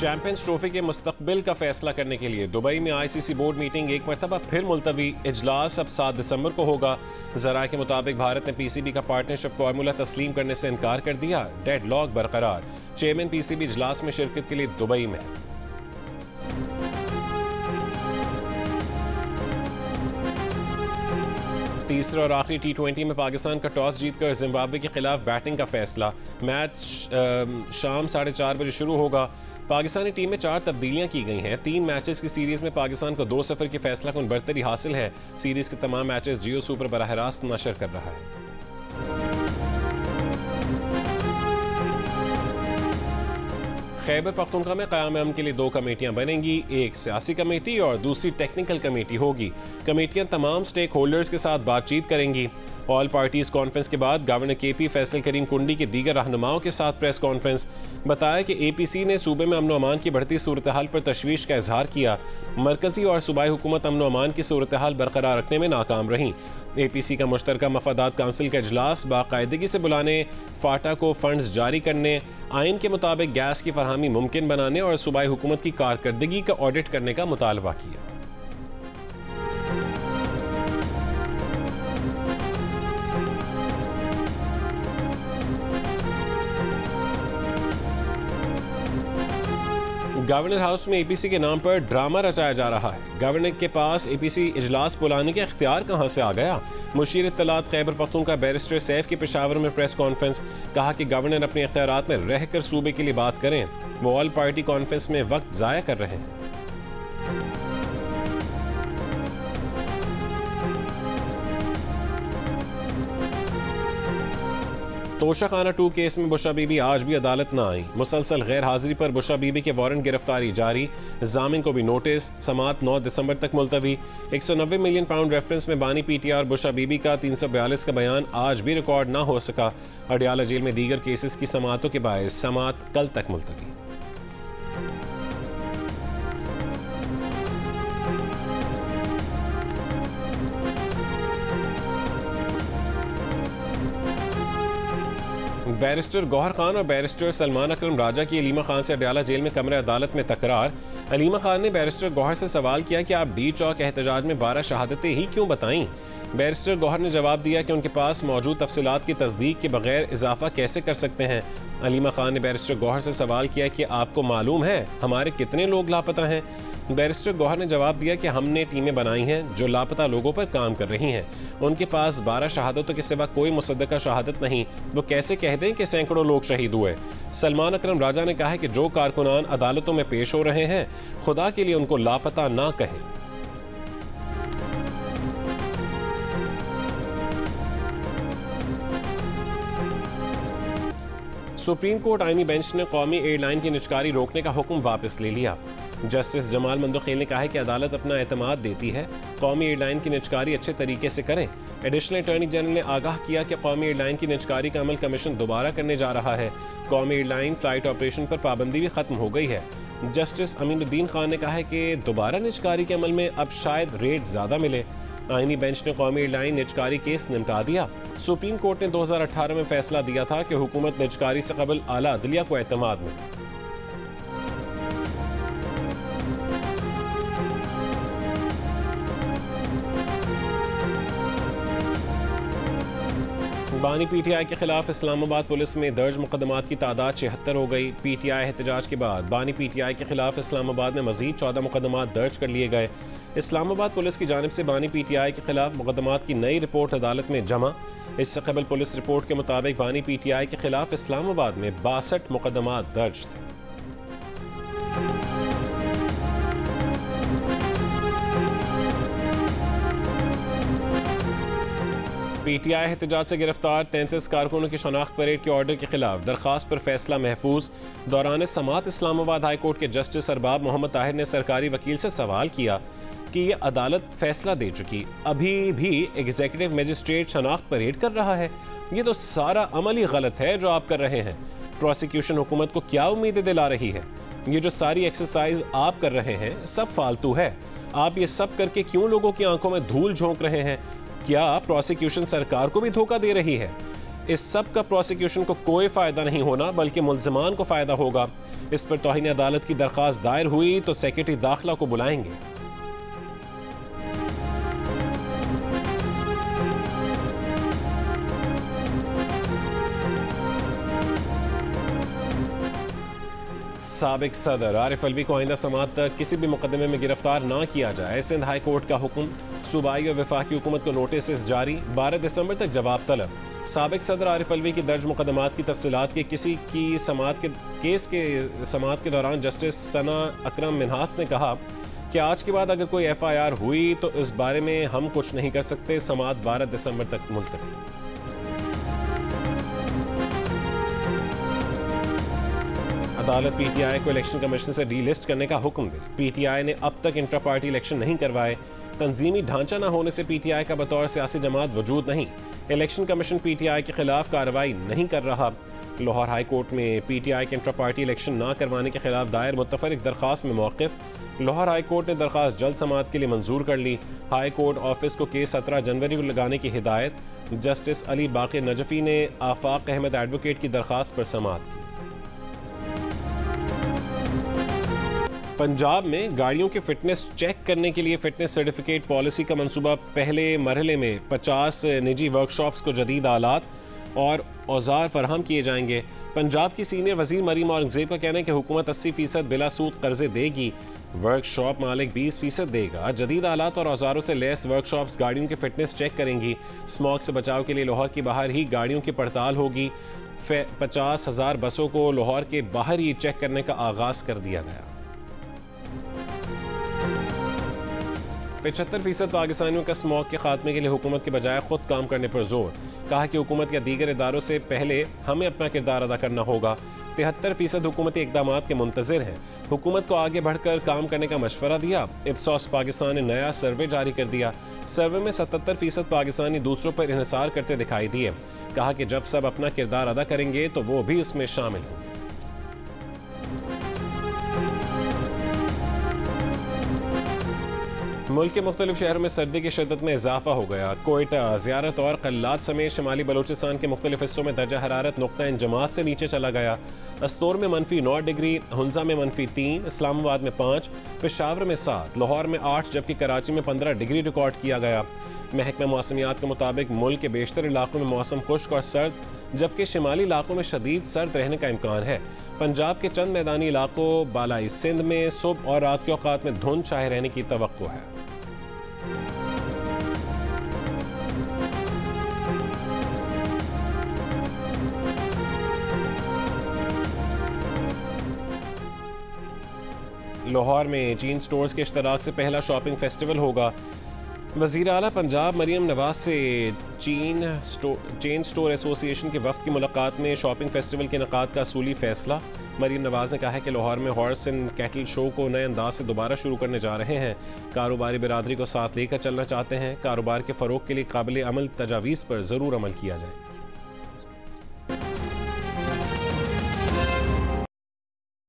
Champions trophy के मुस्तकबिल का फैसला करने के लिए दुबई में आईसीसी बोर्ड मीटिंग एक मरतबा फिर मुलतवी। इजलास अब 7 दिसंबर को होगा। ज़राए के मुताबिक भारत ने पीसीबी का पार्टनरशिप फार्मूला तस्लीम करने से इनकार कर दिया। डेडलॉक बरकरार। चेयरमैन पीसीबी इजलास में शिरकत के लिए दुबई में। तीसरे और आखिरी T20 में पाकिस्तान का टॉस जीतकर जिम्बाब्वे के खिलाफ बैटिंग का फैसला। मैच शाम 4:30 बजे शुरू होगा। पाकिस्तानी टीम में 4 तब्दीलियां की गई हैं। 3 मैचेस की सीरीज में पाकिस्तान को 2-0 की फैसला कुन बरतरी हासिल है। सीरीज के तमाम मैचेस जियो सुपर बराह रास्त नशर कर रहा है। खैबर पख्तूनख्वा में क़याम अमन के लिए 2 कमेटियां बनेंगी। एक सियासी कमेटी और दूसरी टेक्निकल कमेटी होगी। कमेटियां तमाम स्टेक होल्डर्स के साथ बातचीत करेंगी। ऑल पार्टीज कॉन्फ्रेंस के बाद गवर्नर KP फैसल करीम कुंडी के दीगर रहनुमाओं के साथ प्रेस कॉन्फ्रेंस। बताया कि APC ने सूबे में अमन अमान की बढ़ती सूरत हाल पर तशवीश का इजहार किया। मरकजी और सूबाई हुकूमत अमन अमान की सूरत हाल बरकरार रखने में नाकाम रहीं। APC का मुश्तरका मफादात काउंसिल का इजलास बाकायदगी से बुलाने, फाटा को फंड्स जारी करने, आइन के मुताबिक गैस की फरहमी मुमकिन बनाने और सूबाई हुकूमत की कारकर्दगी का ऑडिट करने का मुतालबा किया। गवर्नर हाउस में APC के नाम पर ड्रामा रचाया जा रहा है। गवर्नर के पास APC इजलास बुलाने का इख्तियार कहां से आ गया। मुशीर इत्तलात खैबर पख्तूनख्वा बैरिस्टर सैफ की पेशावर में प्रेस कॉन्फ्रेंस। कहा कि गवर्नर अपने इख्तियारात में रहकर सूबे के लिए बात करें। वो ऑल पार्टी कॉन्फ्रेंस में वक्त ज़ाया कर रहे हैं। तोशाखाना 2 केस में बुशा बीबी आज भी अदालत न आई। मुसलसल गैर हाजिरी पर बुशा बीबी के वारंट गिरफ्तारी जारी। जामिन को भी नोटिस। समात 9 दिसंबर तक मुलतवी। 190 मिलियन पाउंड रेफरेंस में बानी PTR बुशा बीबी का 342 का बयान आज भी रिकॉर्ड ना हो सका। अडियाला जेल में दीगर केसेस की समातों के बायस समात कल तक मुलतवी। बैरिस्टर गौहर खान और बैरिस्टर सलमान अकरम राजा की अलीमा खान से अडियाला जेल में कमरे अदालत में तकरार। अलीमा खान ने बैरिस्टर गौहर से सवाल किया कि आप D चौक एहतजाज में 12 शहादतें ही क्यों बताईं। बैरिस्टर गौहर ने जवाब दिया कि उनके पास मौजूद तफसीलात की तस्दीक के बगैर इजाफा कैसे कर सकते हैं। अलीमा खान ने बैरिस्टर गौहर से सवाल किया कि आपको मालूम है हमारे कितने लोग लापता हैं। बैरिस्टर गौहर ने जवाब दिया कि हमने टीमें बनाई हैं जो लापता लोगों पर काम कर रही हैं। उनके पास 12 शहादतों के सिवा कोई मुसद्दका शहादत नहीं। वो कैसे कह दें कि सैकड़ों लोग शहीद हुए। सलमान अकरम राजा ने कहा है कि जो कारकुनान अदालतों में पेश हो रहे हैं खुदा के लिए उनको लापता ना कहें। सुप्रीम कोर्ट आईनी बेंच ने कौमी एयरलाइन की निजकारी रोकने का हुक्म वापस ले लिया। जस्टिस जमाल मंदोखेल ने कहा है कि अदालत अपना एतमाद देती है कौमी एयरलाइन की निजकारी अच्छे तरीके से करें। एडिशनल अटॉर्नी जनरल ने आगाह किया कि कौमी एयरलाइन की निजकारी का अमल कमीशन दोबारा करने जा रहा है। कौमी एयरलाइन फ्लाइट ऑपरेशन पर पाबंदी भी खत्म हो गई है। जस्टिस अमीनुद्दीन खान ने कहा है कि दोबारा निजकारी के अमल में अब शायद रेट ज़्यादा मिले। आईनी बेंच ने कौमी एयरलाइन निजकारी केस निपटा दिया। सुप्रीम कोर्ट ने 2018 में फैसला दिया था कि हुकूमत निजकारी से कबल आला अदलिया को एतमाद में। बानी PTI के खिलाफ इस्लामाबाद पुलिस में दर्ज मुकदमात की तादाद 76 हो गई। PTI एहतजाज के बाद बानी PTI के खिलाफ इस्लामाबाद में मजीद 14 मुकदमात दर्ज कर लिए गए। इस्लामाबाद पुलिस की जानिब से बानी PTI के खिलाफ मुकदमात की नई रिपोर्ट अदालत में जमा। इससे कबल पुलिस रिपोर्ट के मुताबिक बानी PTI के खिलाफ इस्लामाबाद में 62 मुकदमात दर्ज थे। PTI एहतजाज से गिरफ्तार 33 कारकुनों की शनाख्त परेड के ऑर्डर के खिलाफ दरखास्त पर फैसला महफूज। दौरान समात इस्लामाबाद हाई कोर्ट के जस्टिस अरबाब मोहम्मद ताहिर ने सरकारी वकील से सवाल किया कि ये अदालत फैसला दे चुकी, अभी भी एग्जीक्यूटिव मजिस्ट्रेट शनाख्त परेड कर रहा है। ये तो सारा अमल ही गलत है जो आप कर रहे हैं। प्रोसिक्यूशन हुकूमत को क्या उम्मीदें दिला रही है। ये जो सारी एक्सरसाइज आप कर रहे हैं सब फालतू है। आप ये सब करके क्यों लोगों की आंखों में धूल झोंक रहे हैं। क्या प्रोसिक्यूशन सरकार को भी धोखा दे रही है। इस सब का प्रोसिक्यूशन को कोई फायदा नहीं होना बल्कि मुल्जिमान को फायदा होगा। इस पर तौहीन अदालत की दरख्वास्त दायर हुई तो सेक्रेटरी दाखिला को बुलाएंगे। साबिक सदर आरिफ अलवी को आइंदा समाअत तक किसी भी मुकदमे में गिरफ्तार न किया जाए, सिंध हाई कोर्ट का हुक्म। सूबाई और वफाकी हुकूमत को नोटिस जारी, 12 दिसंबर तक जवाब तलब। साबिक सदर आरिफ अलवी की दर्ज मुकदमात की तफसीलात के किसी की केस के समाअत के दौरान जस्टिस सना अकरम मिन्हास ने कहा कि आज के बाद अगर कोई FIR हुई तो इस बारे में हम कुछ नहीं कर सकते। समाअत 12 दिसंबर तक मुलतवी। अदालत PTI को इलेक्शन कमीशन से डीलिस्ट करने का हुक्म दे। PTI ने अब तक इंट्रा पार्टी इलेक्शन नहीं करवाए। तंजीमी ढांचा न होने से PTI का बतौर सियासी जमात वजूद नहीं। इलेक्शन कमीशन PTI के खिलाफ कार्रवाई नहीं कर रहा। लाहौर हाई कोर्ट में PTI के इंट्रा पार्टी इलेक्शन न करवाने के खिलाफ दायर मुतफरिक दरख्वास्त में मौक़िफ़। लाहौर हाई कोर्ट ने दरख्वास्त जल्द समाअत के लिए मंजूर कर ली। हाई कोर्ट ऑफिस को केस 17 जनवरी को लगाने की हिदायत। जस्टिस अली बाक़िर नजफ़ी ने आफाक अहमद एडवोकेट की दरख्वास्त पर समाअत की। पंजाब में गाड़ियों के फिटनेस चेक करने के लिए फिटनेस सर्टिफिकेट पॉलिसी का मंसूबा। पहले मरहले में 50 निजी वर्कशॉप्स को जदीद आलात और औजार फराहम किए जाएंगे। पंजाब की सीनियर वजीर मरीम औरंगजेब का कहना है कि हुकूमत 80% बिला सूद कर्जे देगी, वर्कशॉप मालिक 20% देगा। जदीद आलात और औजारों से लैस वर्कशॉप्स गाड़ियों की फिटनेस चेक करेंगी। स्मॉग से बचाव के लिए लाहौर के बाहर ही गाड़ियों की पड़ताल होगी। 50,000 बसों को लाहौर के बाहर ही चेक करने का आगाज कर दिया गया। 75% पाकिस्तानियों का स्मॉग के खात्मे के लिए हुकूमत के बजाय खुद काम करने पर जोर। कहा कि हुकूमत या दीगर इदारों से पहले हमें अपना किरदार अदा करना होगा। 73% हुकूमती इकदाम के मुंतज़िर हैं। हुकूमत को आगे बढ़कर काम करने का मशवरा दिया। इप्सॉस पाकिस्तान ने नया सर्वे जारी कर दिया। सर्वे में 77% पाकिस्तानी दूसरों पर इन्हिसार करते दिखाई दिए। कहा कि जब सब अपना किरदार अदा करेंगे तो वो भी इसमें शामिल होंगे। मुल्क के मुख्तलिफ शहरों में सर्दी की शिद्दत में इजाफा हो गया। कोयटा, ज़ियारत और कल्लात समेत शिमाली बलूचिस्तान के मुख्तलिफ हिस्सों में दर्जा हरारत नुक्ता इंजमात से नीचे चला गया। अस्तोर में -9 डिग्री, हुंजा में -3, इस्लामाबाद में 5, पेशावर में 7, लाहौर में 8 जबकि कराची में 15 डिग्री रिकॉर्ड किया गया। महकमा मौसमियात के मुताबिक मुल्क के बेशतर इलाकों में मौसम खुश्क और सर्द, जबकि शिमाली इलाकों में शदीद सर्द रहने का इम्कान है। पंजाब के चंद मैदानी इलाकों बालाई सिंध में सुबह और रात के औकात में धुंध छाए रहने की तवक्को है। लाहौर में चीन स्टोर्स के इश्तराक से पहला शॉपिंग फेस्टिवल होगा। वज़ीर आला पंजाब मरीम नवाज से चेन स्टोर एसोसिएशन के वफ़द की मुलाकात में शॉपिंग फेस्टिवल के इनेकाद का असूली फैसला। मरीम नवाज ने कहा है कि लाहौर में हॉर्स एंड कैटल शो को नए अंदाज से दोबारा शुरू करने जा रहे हैं। कारोबारी बिरादरी को साथ लेकर चलना चाहते हैं। कारोबार के फ़रोग़ के लिए काबिल अमल तजावीज़ पर ज़रूर अमल किया जाए।